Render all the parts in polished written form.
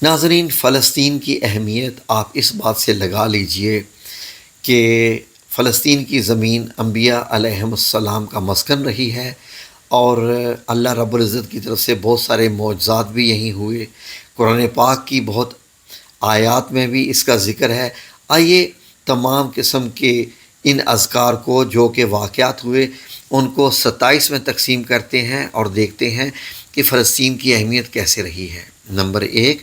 ناظرین، فلسطین کی اہمیت آپ اس بات سے لگا لیجئے کہ فلسطین کی زمین انبیاء علیہم السلام کا مسکن رہی ہے، اور اللہ رب العزت کی طرف سے بہت سارے معجزات بھی یہیں ہوئے۔ قرآن پاک کی بہت آیات میں بھی اس کا ذکر ہے۔ آئیے تمام قسم کے ان اذکار کو جو کہ واقعات ہوئے ان کو 27 میں تقسیم کرتے ہیں اور دیکھتے ہیں کہ فلسطین کی اہمیت کیسے رہی ہے۔ نمبر 1،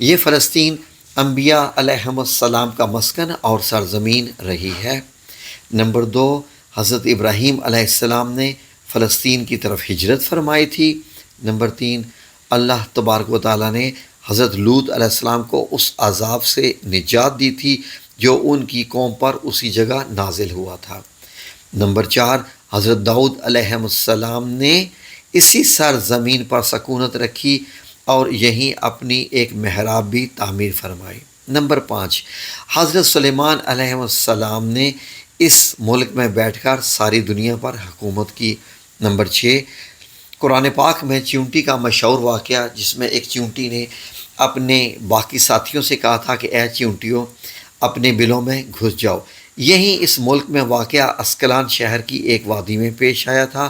یہ فلسطین انبیاء علیہم السلام کا مسکن اور سرزمین رہی ہے۔ نمبر 2، حضرت ابراہیم علیہ السلام نے فلسطین کی طرف ہجرت فرمائی تھی۔ نمبر 3، اللہ تبارک و تعالیٰ نے حضرت لوط علیہ السلام کو اس عذاب سے نجات دی تھی جو ان کی قوم پر اسی جگہ نازل ہوا تھا۔ نمبر 4، حضرت داؤد علیہ السلام نے اسی سرزمین پر سکونت رکھی اور یہیں اپنی ایک محراب بھی تعمیر فرمائی۔ نمبر 5، حضرت سلیمان علیہ السلام نے اس ملک میں بیٹھ کر ساری دنیا پر حکومت کی۔ نمبر 6، قرآن پاک میں چیونٹی کا مشہور واقعہ جس میں ایک چیونٹی نے اپنے باقی ساتھیوں سے کہا تھا کہ اے چیونٹیوں اپنے بلوں میں گھس جاؤ، یہیں اس ملک میں واقع اسکلان شہر کی ایک وادی میں پیش آیا تھا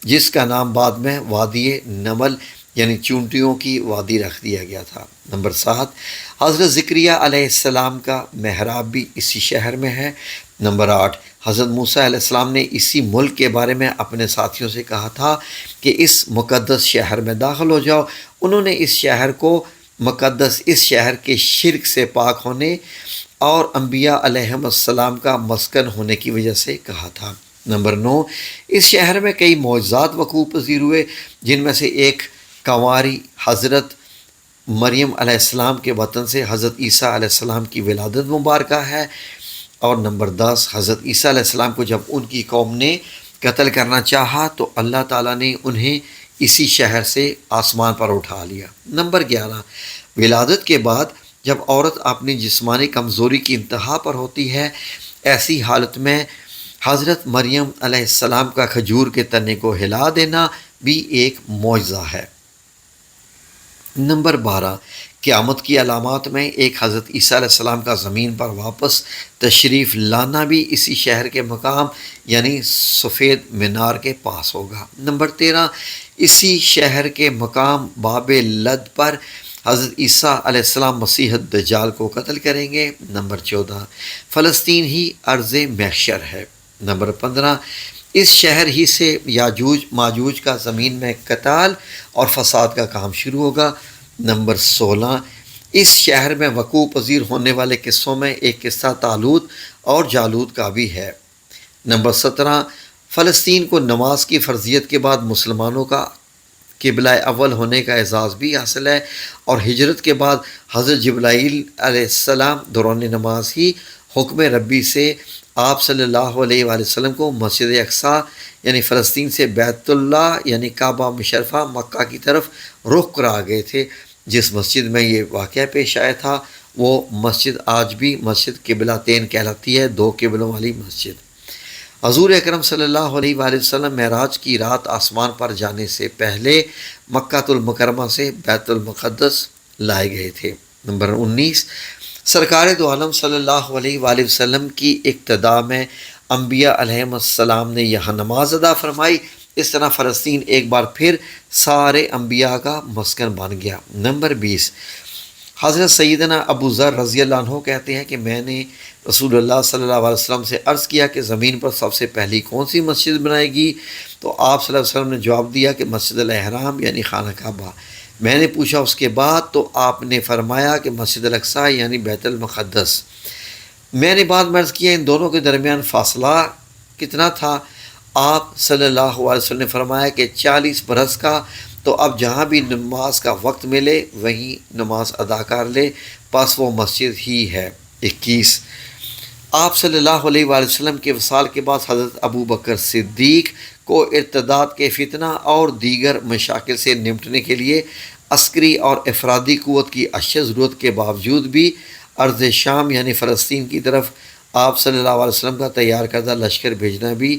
جس کا نام بعد میں وادی نمل یعنی چیونٹیوں کی وادی رکھ دیا گیا تھا۔ نمبر 7، حضرت زکریا علیہ السلام کا محراب بھی اسی شہر میں ہے۔ نمبر 8، حضرت موسیٰ علیہ السلام نے اسی ملک کے بارے میں اپنے ساتھیوں سے کہا تھا کہ اس مقدس شہر میں داخل ہو جاؤ۔ انہوں نے اس شہر کو مقدس، اس شہر کے شرک سے پاک ہونے اور انبیاء علیہم السلام کا مسکن ہونے کی وجہ سے کہا تھا۔ نمبر 9، اس شہر میں کئی معجزات وقوع پذیر ہوئے جن میں سے ایک کنواری حضرت مریم علیہ السلام کے وطن سے حضرت عیسیٰ علیہ السلام کی ولادت مبارکہ ہے۔ اور نمبر 10، حضرت عیسیٰ علیہ السلام کو جب ان کی قوم نے قتل کرنا چاہا تو اللہ تعالیٰ نے انہیں اسی شہر سے آسمان پر اٹھا لیا۔ نمبر 11، ولادت کے بعد جب عورت اپنی جسمانی کمزوری کی انتہا پر ہوتی ہے، ایسی حالت میں حضرت مریم علیہ السلام کا کھجور کے تنے کو ہلا دینا بھی ایک معجزہ ہے۔ نمبر 12، قیامت کی علامات میں ایک حضرت عیسیٰ علیہ السلام کا زمین پر واپس تشریف لانا بھی اسی شہر کے مقام یعنی سفید مینار کے پاس ہوگا۔ نمبر 13، اسی شہر کے مقام باب لد پر حضرت عیسیٰ علیہ السلام مسیح الدجال کو قتل کریں گے۔ نمبر 14، فلسطین ہی ارض محشر ہے۔ نمبر 15، اس شہر ہی سے یاجوج ماجوج کا زمین میں قتال اور فساد کا کام شروع ہوگا۔ نمبر 16، اس شہر میں وقوع پذیر ہونے والے قصوں میں ایک قصہ طالوت اور جالوت کا بھی ہے۔ نمبر 17، فلسطین کو نماز کی فرضیت کے بعد مسلمانوں کا قبلہ اول ہونے کا اعزاز بھی حاصل ہے، اور ہجرت کے بعد حضرت جبرائیل علیہ السلام دوران نماز ہی حکم ربی سے آپ صلی اللہ علیہ وآلہ وسلم کو مسجد اقصیٰ یعنی فلسطین سے بیت اللہ یعنی کعبہ مشرفہ مکہ کی طرف رخ کرا گئے تھے۔ جس مسجد میں یہ واقعہ پیش آیا تھا وہ مسجد آج بھی مسجد قبلہ تین کہلاتی ہے، دو قبلوں والی مسجد۔ حضور اکرم صلی اللہ علیہ وآلہ وسلم معراج کی رات آسمان پر جانے سے پہلے مکہ المکرمہ سے بیت المقدس لائے گئے تھے۔ نمبر 19، سرکار دو عالم صلی اللہ علیہ وآلہ وسلم کی اقتداء میں انبیاء علیہم السلام نے یہاں نماز ادا فرمائی۔ اس طرح فلسطین ایک بار پھر سارے انبیاء کا مسکن بن گیا۔ نمبر 20، حضرت سیدنا ابو ذر رضی اللہ عنہ کہتے ہیں کہ میں نے رسول اللہ صلی اللہ علیہ وسلم سے عرض کیا کہ زمین پر سب سے پہلی کون سی مسجد بنائے گی؟ تو آپ صلی اللہ علیہ وسلم نے جواب دیا کہ مسجد الحرام یعنی خانہ کعبہ۔ میں نے پوچھا اس کے بعد، تو آپ نے فرمایا کہ مسجد الاقصیٰ یعنی بیت المقدس۔ میں نے بعد میں عرض کیا ان دونوں کے درمیان فاصلہ کتنا تھا؟ آپ صلی اللہ علیہ وسلم نے فرمایا کہ 40 برس کا۔ تو اب جہاں بھی نماز کا وقت ملے وہیں نماز ادا کر لے، پس وہ مسجد ہی ہے۔ 21، آپ صلی اللہ علیہ وآلہ وسلم کے وصال کے بعد حضرت ابو بکر صدیق کو ارتداد کے فتنہ اور دیگر مشاکل سے نمٹنے کے لیے عسکری اور افرادی قوت کی اشد ضرورت کے باوجود بھی ارض شام یعنی فلسطین کی طرف آپ صلی اللہ علیہ وسلم کا تیار کردہ لشکر بھیجنا بھی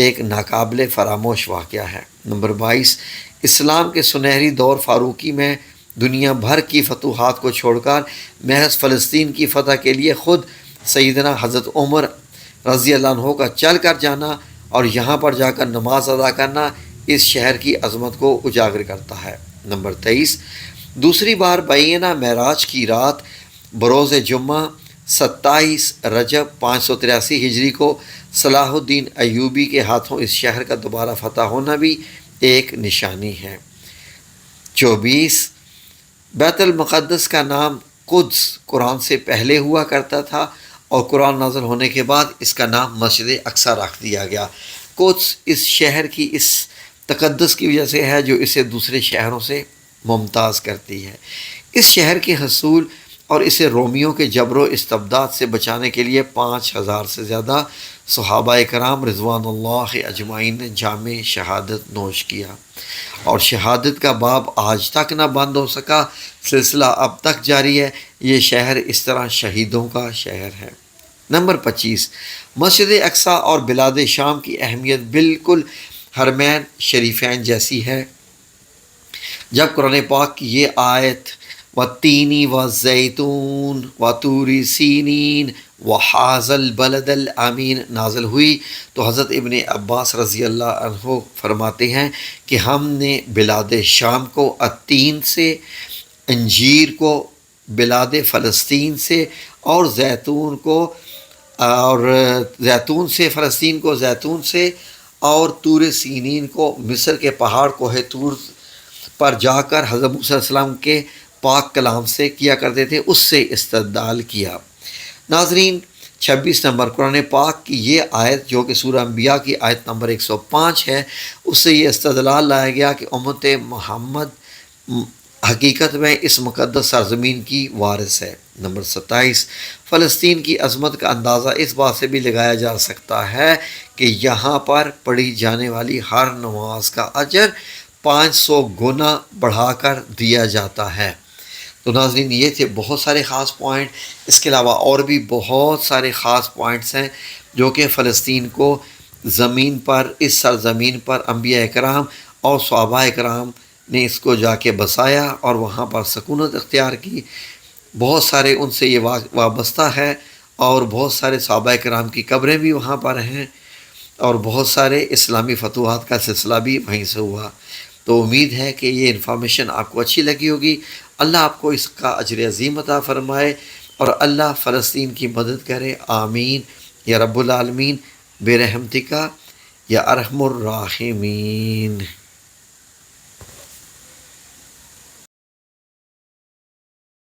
ایک ناقابل فراموش واقعہ ہے۔ نمبر 22، اسلام کے سنہری دور فاروقی میں دنیا بھر کی فتوحات کو چھوڑ کر محض فلسطین کی فتح کے لیے خود سیدنا حضرت عمر رضی اللہ عنہ کا چل کر جانا اور یہاں پر جا کر نماز ادا کرنا اس شہر کی عظمت کو اجاگر کرتا ہے۔ نمبر 23، دوسری بار بینہ معراج کی رات بروز جمعہ 27 رجب 583 ہجری کو صلاح الدین ایوبی کے ہاتھوں اس شہر کا دوبارہ فتح ہونا بھی ایک نشانی ہے۔ 24، بیت المقدس کا نام قدس قرآن سے پہلے ہوا کرتا تھا اور قرآن نازل ہونے کے بعد اس کا نام مسجد اقصی رکھ دیا گیا۔ قدس اس شہر کی اس تقدس کی وجہ سے ہے جو اسے دوسرے شہروں سے ممتاز کرتی ہے۔ اس شہر کے حصول اور اسے رومیوں کے جبر و استبداد سے بچانے کے لیے 5000 سے زیادہ صحابہ کرام رضوان اللہ اجمعین نے جام شہادت نوش کیا، اور شہادت کا باب آج تک نہ بند ہو سکا، سلسلہ اب تک جاری ہے۔ یہ شہر اس طرح شہیدوں کا شہر ہے۔ نمبر 25، مسجد اقصی اور بلاد شام کی اہمیت بالکل حرمین شریفین جیسی ہے۔ جب قرآن پاک کی یہ آیت وَالتِّینِ وَالزَّیتُونِ وَطُورِ سِینِین وَہَٰذَا الْبَلَدِ الْأَمِینِ نازل ہوئی تو حضرت ابن عباس رضی اللہ عنہ فرماتے ہیں کہ ہم نے بلاد شام کو التین سے، انجیر کو بلاد فلسطین سے، اور زیتون سے فلسطین کو زیتون سے، اور طور سینین کو مصر کے پہاڑ کوہ طور پر جا کر حضرت موسیٰ علیہ السلام کے پاک کلام سے کیا کرتے تھے، اس سے استدلال کیا۔ ناظرین، 26 نمبر قرآن پاک کی یہ آیت جو کہ سورہ انبیاء کی آیت نمبر 105 ہے، اس سے یہ استدلال لایا گیا کہ امت محمد حقیقت میں اس مقدس سرزمین کی وارث ہے۔ نمبر 27، فلسطین کی عظمت کا اندازہ اس بات سے بھی لگایا جا سکتا ہے کہ یہاں پر پڑھی جانے والی ہر نماز کا اجر 500 گنا بڑھا کر دیا جاتا ہے۔ تو ناظرین، یہ تھے بہت سارے خاص پوائنٹ، اس کے علاوہ اور بھی بہت سارے خاص پوائنٹس ہیں جو کہ فلسطین کو زمین پر، اس سرزمین پر انبیاء کرام اور صحابہ کرام نے اس کو جا کے بسایا اور وہاں پر سکونت اختیار کی۔ بہت سارے ان سے یہ وابستہ ہے، اور بہت سارے صحابہ کرام کی قبریں بھی وہاں پر ہیں، اور بہت سارے اسلامی فتوحات کا سلسلہ بھی وہیں سے ہوا۔ تو امید ہے کہ یہ انفارمیشن آپ کو اچھی لگی ہوگی۔ اللہ آپ کو اس کا اجر عظیم عطا فرمائے، اور اللہ فلسطین کی مدد کرے، آمین یا رب العالمین، برحمتک یا ارحم الراحمین۔